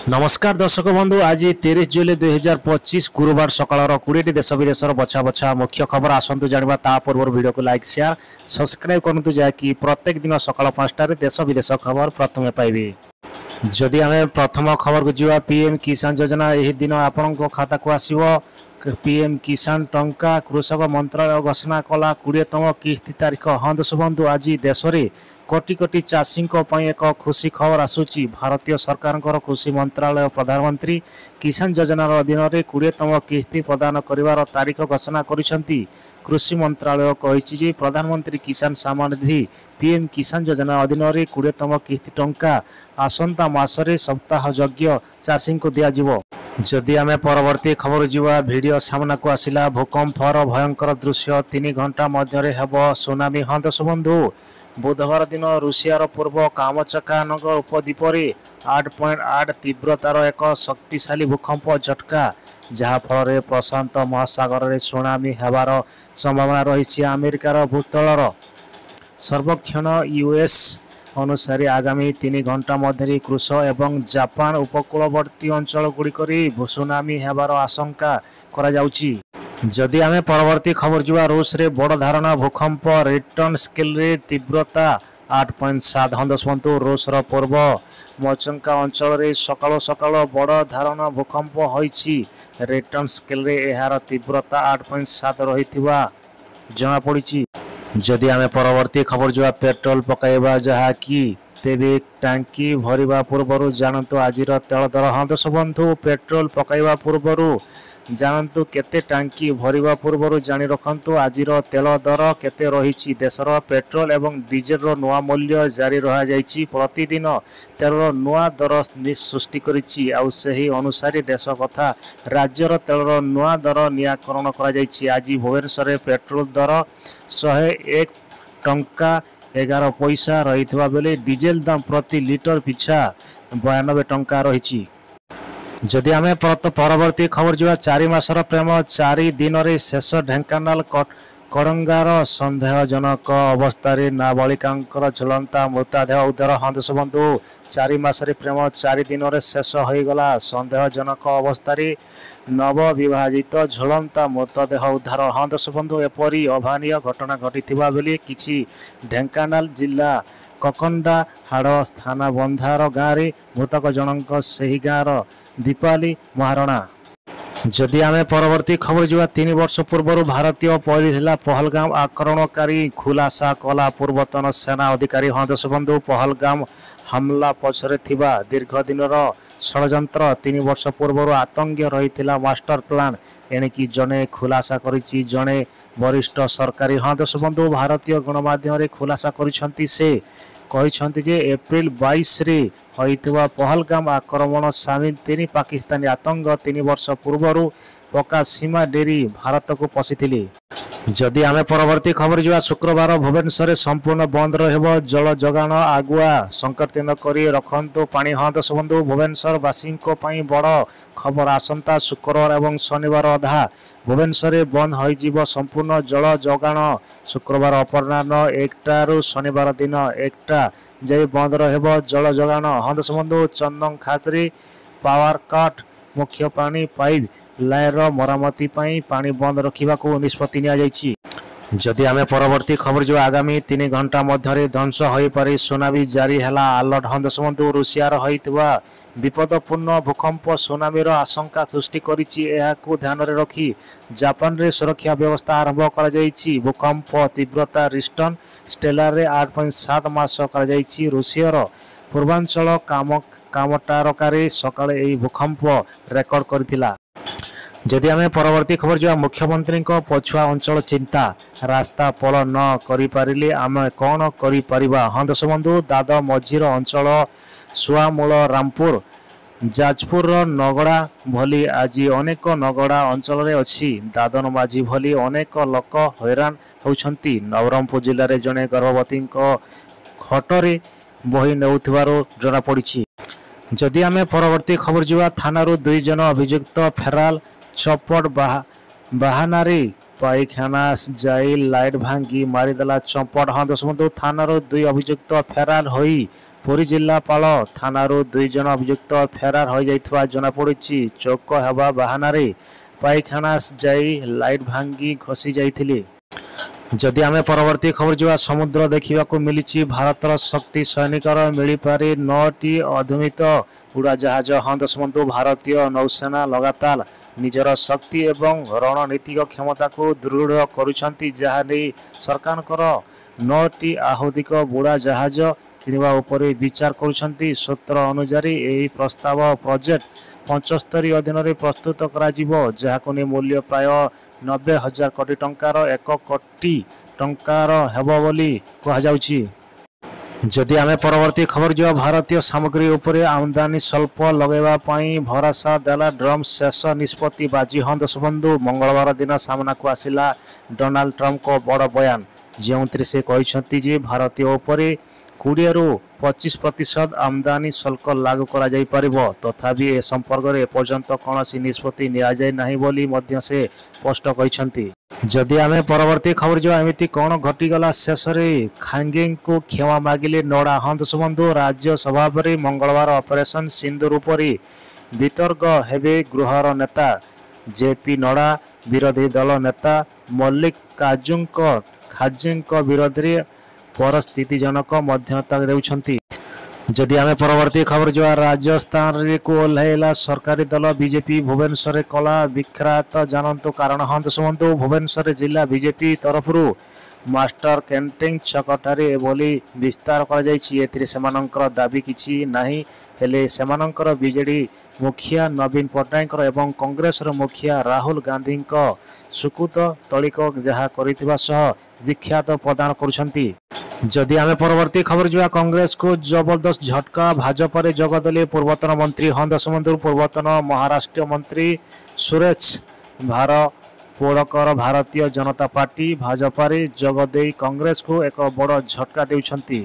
नमस्कार दर्शक बंधु आज 13 जुलाई 2025 गुरुवार सकाळ 20 देश विदेशर बछा बछा मुख्य खबर आसतु जाना ता पूर्व वीडियो को लाइक शेयर सब्सक्राइब करूँ जहाँकि प्रत्येक दिन सकाळ 5टार देश विदेश खबर प्रथम पाइबे। जदि आम प्रथम खबर को जीवा पीएम किसान योजना यह दिन आपण खाता को आसो पीएम किसान टंका कृषक मंत्रालय घोषणा कला 20तम किस्ती तारीख। हाँ दर्शक बंधु आज देश में कोटी कोटी चाषी एक खुशी खबर आसूची। भारतीय सरकार कृषि मंत्रालय प्रधानमंत्री किसान योजना अधीन में 20तम किस्ती प्रदान कर तारीख घोषणा करिसेंती। कृषि मंत्रालय कही प्रधानमंत्री किसान सम्मान निधि पीएम किसान योजना अधीन में 20तम किस्ती टंका आसंता मासरे सप्ताह यज्ञ चाषी को दिज्व। जदि आम परवर्ती खबर जीवा वीडियो सामना को आसिला भूकंपर भयंकर दृश्य 3 घंटा मध्य हेब सुनामी। हाँ दर्शक बंधु बुधवार दिन रूसियार पूर्व कामचका नगर उपद्वीप 8.8 तीव्रतार एक शक्तिशाली भूकंप झटका जहाँफल प्रशांत महासागर में सुनामी हेबार संभावना रही। अमेरिकार भूतलर सर्वेक्षण यूएस अनुसार आगामी 3 घंटा मध्य कृष एवं जापान उपकूलवर्ती अंचल गुड़िक सुनामी हेबार आशंका करा जाउची। जदि आम परवर्ती खबर जुआ रूस रे बड़ धारणा भूकंप रिटर्न स्केल रे तीव्रता 8.7। हाँ दर्शक बंधु रूसर पूर्व मचंका अंचल रे सकाल सकाल बड़ धारणा भूकंप होईची। रिटर्न स्केल रे एहार तीव्रता 8.7 रही जना पड़ी। जदि आम परवर्ती खबर जुआ पेट्रोल पकाइबा जहा कि तेबे टांकी भरिबा पूर्व जानतु आज तेल दर। हाँ दर्शक बंधु पेट्रोल पकाइबा पूर्व जानतु केते टांकी भरिबा पूर्व जानी रखंतु आज तेल दर केते रही। देशर पेट्रोल एवं डीजेल नुआ मूल्य जारी रहा जाइछि। प्रतिदिन तेलर नुआ दर सृष्टि करिछि आउ सही अनुसार देश तथा राज्यर तेलर नुआ दर निराकरण करा जाइछि। आज भुवनेश्वर पेट्रोल दर 101 टंका 11 पैसा रही बेले डीजेल दाम प्रति लिटर पिछा 92 टंका रही। जदि आम परवर्ती खबर जुआ 4 मासर प्रेम 4 दिन रे शेष ढेंकानाल कड़ंगार सन्देहजनक अवस्था नाबालिका झुलंता मृतदेह उद्धार। हाँ दर्शक बंधु 4 मासरे प्रेम 4 दिन रे शेष होगला सन्देहजनक अवस्था नवविभाजित झुलंता मृतदेह उद्धार। हाँ दर्शक बंधु एपरी अभानीय घटना घटी बेले किछि ढेंकानाल जिला ककंडा हाड़ थाना बंधार गाँव में मृतक जनक सही गाँवर दीपाली महारणा। जदि आम परवर्ती खबर जुआ 3 वर्ष पूर्व भारतीय पहली पहलगाम आक्रमणकारी खुलासा कला पूर्वतन सेना अधिकारी। हाँ दर्शक बंधु पहलगाम हमला पछरे थिबा दीर्घ दिनर षड्यंत्र 3 वर्ष पूर्व आतंक रही मास्टर प्लान एणिकी जड़े खुलासा करिछि जड़े वरिष्ठ सरकारी। हाँ दर्शक बंधु भारतीय गणमाध्यम खुलासा करिसेंती से कहिसेंती जे एप्रिल 22 रे होइतबा पहलगाम आक्रमण सामिल 3 पाकिस्तानी आतंक 3 वर्ष पूर्व पक्का सीमा डेरी भारत को पशिथिले। जदि आम परवर्ती खबर जुआ शुक्रवार भुवनेश्वर संपूर्ण बंद रहिब जल जगाण आगुआ संकीर्तन करी रखंतु पानी। हाँ दर्शक बंधु भुवनेश्वर वासी बड़ खबर आसंता शुक्रवार एवं शनिवार अधा भुवनेश्वर बंद हो संपूर्ण जल जगाण। शुक्रवार अपराह्न 1टारू शनिवार दिन 1टा जाए बंद रहिब जल जगाण। हाँ दर्शक बंधु चंदन खातरी पावर कट मुख्य पानी पाइप लाइन मरामती पानी बंद रखा निष्पत्ति नि। जदि आम परवर्ती खबर जो आगामी 3 घंटा मध्य ध्वंस हो पारे सुनामी जारी है अलर्ट। हाँ दर्शक बंधु रूसियार होइतबा विपदपूर्ण भूकंप सुनामीर आशंका सृष्टि करिछि। एहाकु ध्यान में रखी जापान रे सुरक्षा व्यवस्था आरंभ करा जाइछि। भूकंप तीव्रता रिस्टन स्टेलार रे 8.7 मास करा जाइछि। रूसियार पूर्वांचल कामटारकारे सकाळे एही भूकंप रेकर्ड करथिला। जदि आम परवर्ती खबर जो मुख्यमंत्री पछुआ अंचल चिंता रास्ता पल न करें आम कौन करिपरिबा। हाँ दर्शक बंधु दाद मझीर अंचल सुआमूल रामपुर जाजपुर नगड़ा भली आज अनेक नगड़ा अंचल रे अछि। दादन माझी भली अनेक लोक हैरान होउछंती। नवरंगपुर जिले में जड़े गर्भवती खटरे बही नेउथिबारो जना पड़ी। जदि आम परवर्ती खबर जुआ थानारू 2 जन अभियुक्त फेराल चपट बाहानारे पाइखाना जाई लाइट भांगी मारिदेला चंपट। हाँ दर्शक बंधु थानार 2 अभियुक्त फेराल होई ପୁରୀ ଜିଲ୍ଲାପାଳ ଥାନାରୁ 2 ଜଣ ଅଭିଯୁକ୍ତ ଫେରାର ହୋଇଯାଇଥିବା ଜଣାପଡ଼ିଛି। ଚୌକ ହେବା ବାହାନାରେ ପାଇଖାନା ଯାଇ ଲାଇଟ୍ ଭାଙ୍ଗି ଖସି ଯାଇଥିଲେ। ଯଦି ଆମେ ପରବର୍ତ୍ତୀ ଖବର ଯିବା, ସମୁଦ୍ର ଦେଖିବାକୁ ମିଳିଛି ଭାରତର ଶକ୍ତି ସୈନିକର ମିଳିପାରେ 9ଟି ଆଧୁନିକ ଉଡ଼ାଜାହାଜ। ହଁ ଦର୍ଶକ, ଭାରତୀୟ ନୌସେନା ଲଗାତାର ନିଜର ଶକ୍ତି ଏବଂ ରଣନୀତିକ କ୍ଷମତାକୁ ଦୃଢ଼ କରୁଛନ୍ତି, ଯାହା ନେଇ ସରକାରଙ୍କର 9ଟି ଆଧୁନିକ ବୁଡ଼ାଜାହାଜ କିଣିବା ଉପରେ ବିଚାର କରୁଛନ୍ତି। ସୂତ୍ର ଅନୁଯାୟୀ ଏହି ପ୍ରସ୍ତାବ ପ୍ରୋଜେକ୍ଟ 75 ଅଧୀନରେ ପ୍ରସ୍ତୁତ କରାଯିବ, ଯାହାକୁ ନେଇ ମୂଲ୍ୟ ପ୍ରାୟ 90,000 କୋଟି ଟଙ୍କାର 1 କୋଟି ଟଙ୍କାର ହେବ ବୋଲି କୁହାଯାଉଛି। ଯଦି ଆମେ ପରବର୍ତ୍ତୀ ଖବର ଯିବା, ଭାରତୀୟ ସାମଗ୍ରୀ ଉପରେ ଆମଦାନୀ ଶୁଳ୍କ ଲଗାଇବା ପାଇଁ ଭରସା ଦେଲା ଟ୍ରମ୍ପ, ଶେଷ ନିଷ୍ପତ୍ତି ବାଜି। ହଁ ଦର୍ଶକ ବନ୍ଧୁ, ମଙ୍ଗଳବାର ଦିନ ସାମ୍ନାକୁ ଆସିଲା ଡୋନାଲ୍ଡ ଟ୍ରମ୍ପଙ୍କ ବଡ଼ ବୟାନ, ଯେଉଁଥିରେ ସେ କହିଛନ୍ତି ଯେ ଭାରତୀୟ ଉପରେ 20ରୁ 25% ଆମଦାନୀ ଶୁଳ୍କ ଲାଗୁ କରାଯାଇପାରିବ। ତଥାପି ଏ ସମ୍ପର୍କରେ ଏପର୍ଯ୍ୟନ୍ତ କୌଣସି ନିଷ୍ପତ୍ତି ନିଆଯାଇ ନାହିଁ ବୋଲି ମଧ୍ୟ ସେ ସ୍ପଷ୍ଟ କହିଛନ୍ତି। ଯଦି ଆମେ ପରବର୍ତ୍ତୀ ଖବର ଯିବା, ଏମିତି କ'ଣ ଘଟିଗଲା ଶେଷରେ ଖାଙ୍ଗେଙ୍କୁ କ୍ଷମା ମାଗିଲେ ନଡ୍ଡା। ହଁ ଦର୍ଶକ ବନ୍ଧୁ, ରାଜ୍ୟସଭାରେ ମଙ୍ଗଳବାର ଅପରେସନ ସିନ୍ଦୁର ଉପରେ ବିତର୍କ ହେବେ ଗୃହର ନେତା ଜେପି ନଡ୍ଡା, ବିରୋଧୀ ଦଳ ନେତା ମଲ୍ଲିକାର୍ଜୁନ ଖାର୍ଗେଙ୍କ ବିରୋଧରେ ପରିସ୍ଥିତିଜନକ ମଧ୍ୟସ୍ଥତା ଦେଉଛନ୍ତି। ଯଦି ଆମେ ପରବର୍ତ୍ତୀ ଖବର ଯିବା, ରାଜସ୍ଥାନରେ ଓହ୍ଲାଇଲା ସରକାରୀ ଦଳ ବିଜେପି, ଭୁବନେଶ୍ୱରରେ କଲା ବିଖ୍ୟାତ, ଜାଣନ୍ତୁ କାରଣ। ହଁ ଦର୍ଶକ ବନ୍ଧୁ, ଭୁବନେଶ୍ୱର ଜିଲ୍ଲା ବିଜେପି ତରଫରୁ ମାଷ୍ଟର କ୍ୟାଣ୍ଟିନ ଛକଠାରେ ଏଭଳି ବିସ୍ତାର କରାଯାଇଛି। ଏଥିରେ ସେମାନଙ୍କର ଦାବି କିଛି ନାହିଁ, ହେଲେ ସେମାନଙ୍କର ବିଜେଡି ମୁଖିଆ ନବୀନ ପଟ୍ଟନାୟକ ଏବଂ କଂଗ୍ରେସର ମୁଖିଆ ରାହୁଲ ଗାନ୍ଧୀଙ୍କ ସୁକୁତ ତଳିକ ଯାହା କରିଥିବା ସହ ବିଖ୍ୟାତ ପ୍ରଦାନ କରୁଛନ୍ତି। ଯଦି ଆମେ ପରବର୍ତ୍ତୀ ଖବର ଯିବା, କଂଗ୍ରେସକୁ ଜବରଦସ୍ତ ଝଟକା, ଭାଜପାରେ ଯୋଗ ଦେଲେ ପୂର୍ବତନ ମନ୍ତ୍ରୀ। ହଁ ଦର୍ଶକ ବନ୍ଧୁ, ପୂର୍ବତନ ମହାରାଷ୍ଟ୍ର ମନ୍ତ୍ରୀ ସୁରେଶ ଭାରପୋଡକର ଭାରତୀୟ ଜନତା ପାର୍ଟି ଭାଜପାରେ ଯୋଗ ଦେଇ କଂଗ୍ରେସକୁ ଏକ ବଡ଼ ଝଟକା ଦେଉଛନ୍ତି।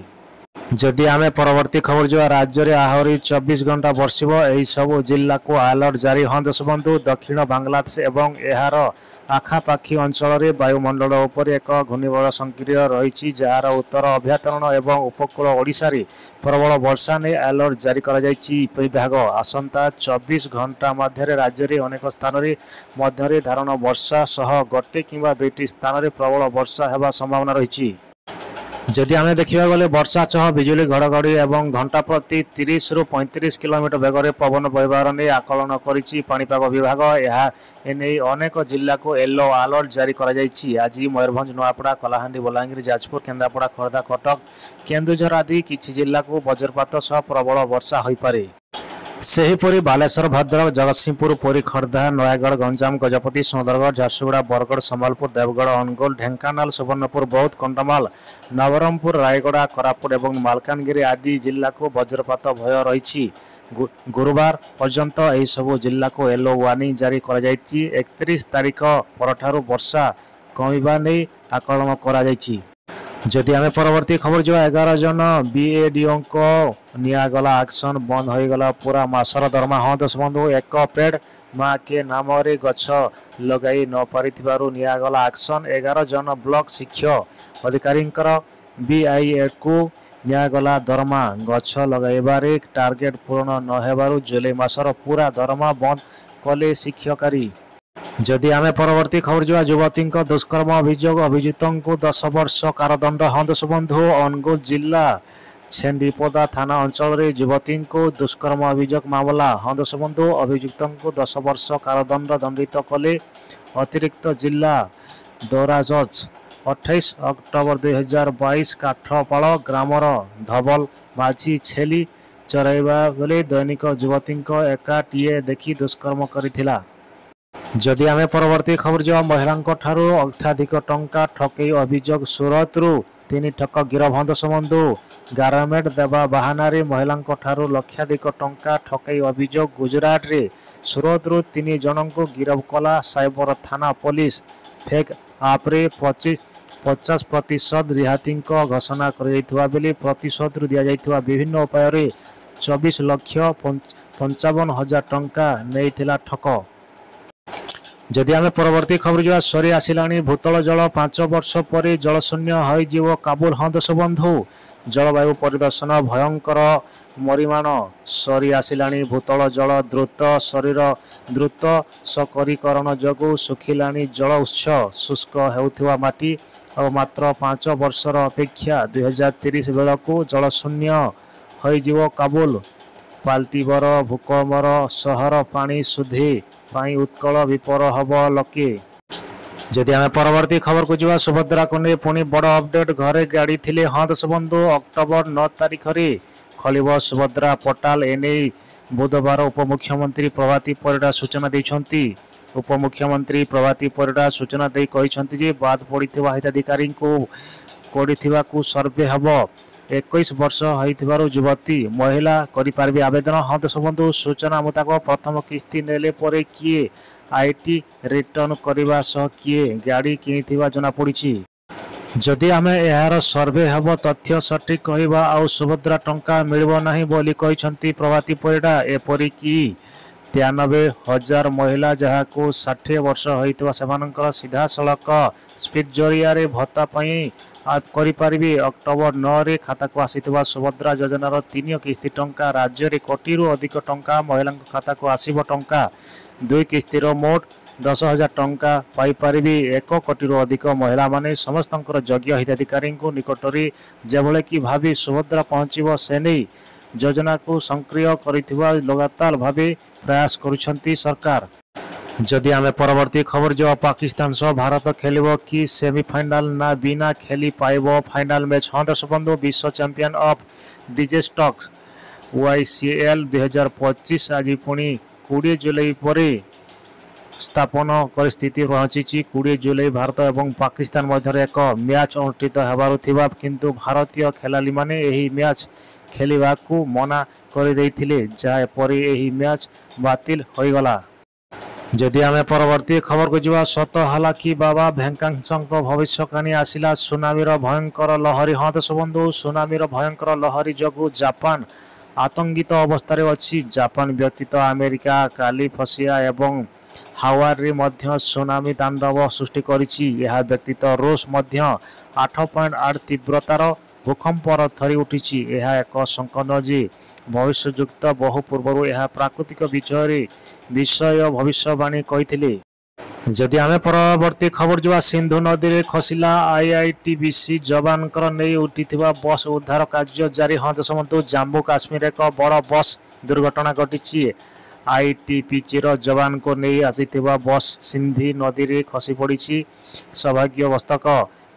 ଯଦି ଆମେ ପରବର୍ତ୍ତୀ ଖବର ଯିବା, ରାଜ୍ୟରେ ଆହୁରି 24 ଘଣ୍ଟା ବର୍ଷିବ, ଏହିସବୁ ଜିଲ୍ଲାକୁ ଆଲର୍ଟ ଜାରି। ହଁ ଦର୍ଶକ ବନ୍ଧୁ, ଦକ୍ଷିଣ ବାଂଲାଦେଶ ଏବଂ ଏହାର ଆଖାପାଖି ଅଞ୍ଚଳରେ ବାୟୁମଣ୍ଡଳ ଉପରେ ଏକ ଘୂର୍ଣ୍ଣିବଳୟ ସକ୍ରିୟ ରହିଛି, ଯାହାର ଉତ୍ତର ଅଭ୍ୟନ୍ତରୀଣ ଏବଂ ଉପକୂଳ ଓଡ଼ିଶାରେ ପ୍ରବଳ ବର୍ଷା ନେଇ ଆଲର୍ଟ ଜାରି କରାଯାଇଛି। ବିଭାଗ ଆସନ୍ତା 24 ଘଣ୍ଟା ମଧ୍ୟରେ ରାଜ୍ୟରେ ଅନେକ ସ୍ଥାନରେ ମଧ୍ୟରେ ଧାରଣ ବର୍ଷା ସହ 1 କିମ୍ବା 2ଟି ସ୍ଥାନରେ ପ୍ରବଳ ବର୍ଷା ହେବା ସମ୍ଭାବନା ରହିଛି। ଯଦି ଆମେ ଦେଖିବାକୁ ଗଲେ, ବର୍ଷା ସହ ବିଜୁଳି ଘଡ଼ଘଡ଼ି ଏବଂ ଘଣ୍ଟା ପ୍ରତି 30ରୁ 35 କିଲୋମିଟର ବେଗରେ ପବନ ବହିବାର ନେଇ ଆକଳନ କରିଛି ପାଣିପାଗ ବିଭାଗ। ଏନେଇ ଅନେକ ଜିଲ୍ଲାକୁ ୟେଲୋ ଆଲର୍ଟ ଜାରି କରାଯାଇଛି। ଆଜି ମୟୂରଭଞ୍ଜ, ନୂଆପଡ଼ା, କଳାହାଣ୍ଡି, ବଲାଙ୍ଗୀର, ଯାଜପୁର, କେନ୍ଦ୍ରାପଡ଼ା, ଖୋର୍ଦ୍ଧା, କଟକ, କେନ୍ଦୁଝର ଆଦି କିଛି ଜିଲ୍ଲାକୁ ବଜ୍ରପାତ ସହ ପ୍ରବଳ ବର୍ଷା ହୋଇପାରେ। ସେହିପରି ବାଲେଶ୍ୱର, ଭଦ୍ରକ, ଜଗତସିଂହପୁର, ପୁରୀ, ଖୋର୍ଦ୍ଧା, ନୟାଗଡ଼, ଗଞ୍ଜାମ, ଗଜପତି, ସୁନ୍ଦରଗଡ଼, ଝାରସୁଗୁଡ଼ା, ବରଗଡ଼, ସମ୍ବଲପୁର, ଦେବଗଡ଼, ଅନୁଗୁଳ, ଢେଙ୍କାନାଳ, ସୁବର୍ଣ୍ଣପୁର, ବୌଦ୍ଧ, କନ୍ଧମାଳ, ନବରଙ୍ଗପୁର, ରାୟଗଡ଼ା, କୋରାପୁଟ ଏବଂ ମାଲକାନଗିରି ଆଦି ଜିଲ୍ଲାକୁ ବଜ୍ରପାତ ଭୟ ରହିଛି। ଗୁରୁବାର ପର୍ଯ୍ୟନ୍ତ ଏହିସବୁ ଜିଲ୍ଲାକୁ ୟେଲୋ ୱାର୍ଣ୍ଣିଂ ଜାରି କରାଯାଇଛି। 31 ତାରିଖ ପରଠାରୁ ବର୍ଷା କମିବା ନେଇ ଆକଳନ କରାଯାଇଛି। ଯଦି ଆମେ ପରବର୍ତ୍ତୀ ଖବର ଯିବା, 11 ଜଣ ବିଏଡିଓଙ୍କ ନିଆଗଲା ଆକ୍ସନ, ବନ୍ଦ ହୋଇଗଲା ପୁରା ମାସର ଦରମା। ହଁ ଦର୍ଶକ ବନ୍ଧୁ, ଏକ ପେଡ୍ ମା କେ ନାମରେ ଗଛ ଲଗାଇ ନ ପାରିଥିବାରୁ ନିଆଗଲା ଆକ୍ସନ। 11 ଜଣ ବ୍ଲକ ଶିକ୍ଷା ଅଧିକାରୀଙ୍କର ବିଆଇଏକୁ ନିଆଗଲା ଦରମା। ଗଛ ଲଗାଇବାରେ ଟାର୍ଗେଟ ପୂରଣ ନ ହେବାରୁ ଜୁଲାଇ ମାସର ପୁରା ଦରମା ବନ୍ଦ କଲେ ଶିକ୍ଷକାରୀ। ଯଦି ଆମେ ପରବର୍ତ୍ତୀ ଖବର ଯିବା, ଯୁବତୀଙ୍କ ଦୁଷ୍କର୍ମ ଅଭିଯୋଗ, ଅଭିଯୁକ୍ତଙ୍କୁ 10 ବର୍ଷ କାରାଦଣ୍ଡ। ହଁ ଦର୍ଶକ ବନ୍ଧୁ, ଅନୁଗୁଳ ଜିଲ୍ଲା ଛେଣ୍ଡିପଦା ଥାନା ଅଞ୍ଚଳରେ ଯୁବତୀଙ୍କୁ ଦୁଷ୍କର୍ମ ଅଭିଯୋଗ ମାମଲା। ହଁ ଦର୍ଶକ ବନ୍ଧୁ, ଅଭିଯୁକ୍ତଙ୍କୁ 10 ବର୍ଷ କାରାଦଣ୍ଡ ଦଣ୍ଡିତ କଲେ ଅତିରିକ୍ତ ଜିଲ୍ଲା ଦୌରା ଜଜ୍। 28 ଅକ୍ଟୋବର 2022 କାଠପାଳ ଗ୍ରାମର ଧବଲ ମାଝୀ ଛେଳି ଚରାଇବା ବେଳେ ଦୈନିକ ଯୁବତୀଙ୍କ ଏକାଟିଏ ଦେଖି ଦୁଷ୍କର୍ମ କରିଥିଲା। ଯଦି ଆମେ ପରବର୍ତ୍ତୀ ଖବର ଯିବା, ମହିଳାଙ୍କ ଠାରୁ ଅତ୍ୟଧିକ ଟଙ୍କା ଠକେଇ ଅଭିଯୋଗ, ସୁରତରୁ 3 ଠକ ଗିରଫ। ହଁ ଦର୍ଶକ ବନ୍ଧୁ, ଗାରମେଣ୍ଟ ଦେବା ବାହାନାରେ ମହିଳାଙ୍କ ଠାରୁ ଲକ୍ଷାଧିକ ଟଙ୍କା ଠକେଇ ଅଭିଯୋଗ, ଗୁଜରାଟରେ ସୁରତରୁ 3 ଜଣଙ୍କୁ ଗିରଫ କଲା ସାଇବର ଥାନା ପୋଲିସ। ଫେକ୍ ଆପ୍ରେ 50% ରିହାତିଙ୍କ ଘୋଷଣା କରାଯାଇଥିବା ବେଳେ ପ୍ରତିଶୋଧରୁ ଦିଆଯାଇଥିବା ବିଭିନ୍ନ ଉପାୟରେ 24,55,000 ଟଙ୍କା ନେଇଥିଲା ଠକ। जदि आम परवर्ती खबर जा सरी आसिला भूतल जल 5 वर्ष पर जलशून्य हो काबुल। हाँ दर्शक बंधु, जलवायु परिदर्शन भयंकर मरिमाण सरी आसिला भूतल जल द्रुत शरीर द्रुत सकरीकरण जगु सुखिला जल उत्स शुष्क होउथिबा माटी और मात्र 5 वर्षर अपेक्षा 2030 बेलू जलशून्य हो काबुल। पाल्टिबर भूकंपर सहर पानी सुधी पाई उत्कल विपर हब लके। जदि आम परवर्ती खबर को जीवा सुभद्रा को नहीं पुणी बड़ अपडेट घरे गाड़ी थिले। हाँ दर्शक बंधु, अक्टोबर 9 तारिख में खलिब सुभद्रा पटाल एने बुधवार उपमुख्यमंत्री प्रभाती परिड़ा सूचना देइछंती। उपमुख्यमंत्री प्रभाती परिड़ा सूचना दे कहिसंती जे बाद पड़िथिबा हिताधिकारी को कोडिथिबा को सर्वे हब। 21 वर्ष होइथिबारु युवती महिला करिपारबे आवेदन। हाँ दर्शक बंधु, सूचना मुताबिक प्रथम किस्ती नेले परे किए आईटी रिटर्न करने सह किए गाड़ी किनिथिबा जना पड़िछि। जदि आमे यार सर्वे हब तथ्य सठिक कहबा आउ सुभद्रा टंका मिलबो नाही बोली कहिसंती प्रभाती परिड़ा। एपरिकी 93,000 महिला जहाको 60 वर्ष होइतबा सेमानकर सीधा सड़क स्पीड जरिया भत्ता पाई करिपारिबे। अक्टोबर 9 रे खाता को आसीथिबा सुभद्रा योजनार 3 किस्ती टंका राज्य रे कोटिरु अधिक टंका महिला खाता को आसीबो टंका। 2 किस्तीर मोट 10,000 टंका पाई पारिबे। 1 कोटिरु अधिक महिला माने समस्तंकर योग्य हिताधिकारी निकटरे जेभले कि भावी सुभद्रा पहुंचीबो से नहीं योजना को सक्रिय करिथिबा लगातार भावे प्रयास करुछंती सरकार। जदि आम परवर्ती खबर जो पाकिस्तान सह भारत खेलिबो कि सेमीफाइनाल ना बिना खेली पाइबो फाइनाल मैच। हाँ दर्शक बंधु, विश्व चैंपियन ऑफ डिजेस्टक्स YCL 2025 आज पुणी 20 जुलाई पर स्थापन परिस्थिति पहुंची। 20 जुलाई भारत और पाकिस्तान मध्य एक मैच अनुष्ठित होबार थिबा किंतु भारतीय खेलाड़ी माने एही मैच खेलिबा को मना कर देइथिले जा परे एही मैच बातिल होई गला। जदि आम परवर्ती खबर को जीवा सत हाला कि बाबा भेंकांशंक भविष्यवाणी आसिला सुनामीर भयंकर लहरी। हाँ दर्शक बंधु, सुनामीर भयंकर लहरी जगु जापान आतंकित अवस्था अच्छी। जापान व्यतीत अमेरिका कैलिफोर्निया एवं हावाई मध्य सुनामी तांडव सृष्टि करिछि। यह व्यतीत रूस मध्य 8.8 तीव्रतार भूकंपर थरी उठी। यह एक संकट जे भविष्ययुक्त बहु पूर्व यह प्राकृतिक विषय भविष्यवाणी कही। जदि आम परवर्ती खबर जो सिंधु नदी में खसला IITBC जवान नहीं उठी बस उद्धार कार्य जारी। हाँ दर्शक बंधु, जम्मू काश्मीर एक बड़ बस दुर्घटना घटी। ITBC जवान को नहीं आसी बस सिंधी नदी में खसी पड़ी। सौभाग्यवस्तक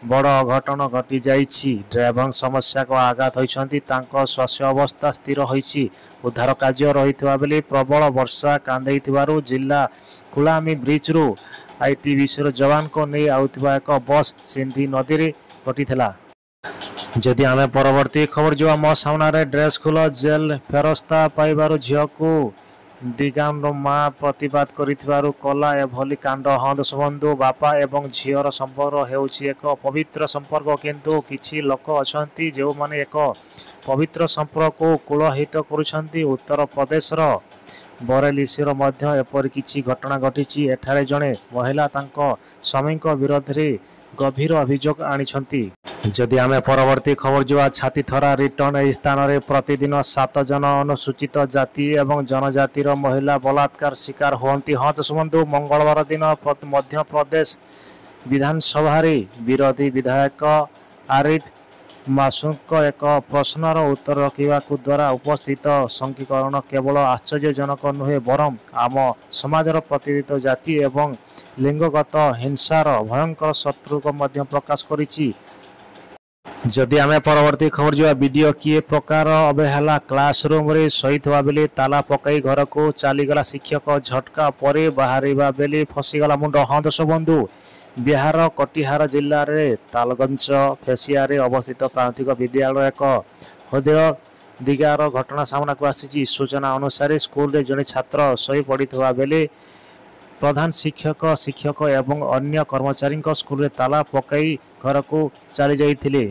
बड़ अघटन घटी जाइछि। ड्राइवर समस्या को आघात होइछंती, तांको स्वास्थ्य अवस्था स्थिर होइछि। उद्धार कार्य रहितबा बेले प्रबल वर्षा कांदैथिबारु जिला कुलामी ब्रिज रु ITBC जवान को नहीं आउथिबा एक बस सिंधी नदी रे घटिथिला। जदि आम परवर्ती खबर जो मो सामने ड्रेस खोल जेल फेरस्ता पाइबारु झियो को डिगाम माँ प्रतिवाद करिथिबारु कला एभली कांड। हाँ दर्शक बंधु, बापा एवं झीर संपर्क हेउछि एक पवित्र संपर्क किंतु किछि लोक अछंती जो माने एक पवित्र संपर्क को कुलहित करुछंती। उत्तर प्रदेशर बरेलीर मध्य एपरि किछि घटना घटिछि। एठारे जणे महिला तांको स्वामी विरोध में गभीर अभियोग आनिछंती। जदि आम परवर्ती खबर जो छाती थरा रिटर्न स्थान में प्रतिदिन 7 जन अनुसूचित जाति एवं जनजातिर महिला बलात्कार शिकार होती। हाँ दर्शक बंधु, मंगलवार दिन मध्य प्रदेश विधानसभा विरोधी विधायक आरिफ मासूक एक प्रश्नर उत्तर रखा द्वारा उपस्थित संकीकरण केवल आश्चर्यजनक नुहे बरं आम समाजर प्रतिनिधित्व जाति एवं लिंगगत हिंसार भयंकर शत्रु को मध्य प्रकाश करिछि। जदि आम परवर्ती खबर जो वीडियो किए प्रकार अवहेला क्लासरूम रे सहित बेले ताला पकई घर को चलीगला शिक्षक झटका पर बाहर बेले फसीगला मुंड। हाँ दर्शक बंधु, बिहार कटिहार जिले में तालगंज फेसिया अवस्थित प्राथमिक विद्यालय एक हृदय दिगार घटना सामना को आसी। सूचना अनुसार स्कूल रे जड़े छात्र शही पड़ा बेले प्रधान शिक्षक एवं अन्य कर्मचारी स्कूल रे ताला पकई घर को चली जाइथिले।